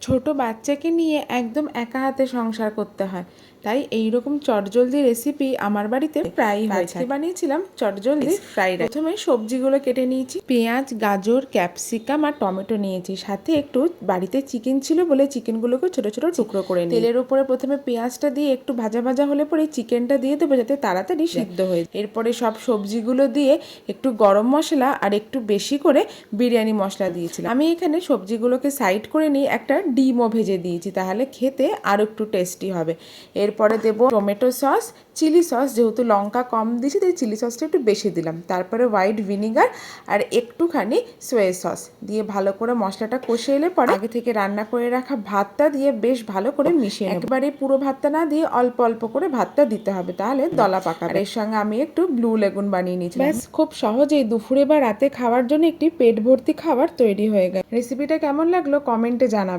ছোট বাচ্চাকে নিয়ে একদম একা হাতে সংসার করতে হয়, তাই এইরকম চটজলদি রেসিপি আমার বাড়িতে প্রায়ই হয়। আজকে বানিয়েছিলাম চটজলদি ফ্রাইড রাইস। প্রথমে সবজিগুলো কেটে নিয়েছি, পেঁয়াজ, গাজর, ক্যাপসিকাম আর টমেটো নিয়েছি। সাথে একটু বাড়িতে চিকেন ছিল বলে চিকেনগুলোকে ছোট ছোট টুকরো করে নিই। তেলের উপরে প্রথমে পেঁয়াজটা দিয়ে একটু ভাজা ভাজা হলে পরে চিকেনটা দিয়ে দেবো, যাতে তাড়াতাড়ি সিদ্ধ হয়ে যায়। এরপরে সব সবজিগুলো দিয়ে একটু গরম মশলা আর একটু বেশি করে বিরিয়ানি মশলা দিয়েছিলাম। আমি এখানে সবজিগুলোকে সাইড করে নিয়ে একটা ডিমও ভেজে দিয়েছি, তাহলে খেতে আরও একটু টেস্টি হবে। এরপরে দেবো টমেটো সস, চিলি সস, যেহেতু লঙ্কা কম দিয়েছি তাই চিলি সসটা একটু বেশি দিলাম। তারপরে হোয়াইট ভিনিগার আর একটুখানি সোয়া সস দিয়ে ভালো করে মশলাটা কষে এলে পরে আগে থেকে রান্না করে রাখা ভাতটা দিয়ে বেশ ভালো করে মিশিয়ে নেব। একেবারে পুরো ভাতটা না দিয়ে অল্প অল্প করে ভাতটা দিতে হবে, তাহলে দলা পাকাবে। এর সঙ্গে আমি একটু ব্লু লেগুন বানিয়ে নিয়েছি। ব্যাস, খুব সহজেই দুপুরে বা রাতে খাওয়ার জন্য একটি পেট ভর্তি খাবার তৈরি হয়ে গেল। রেসিপিটা কেমন লাগলো কমেন্টে জানাবে।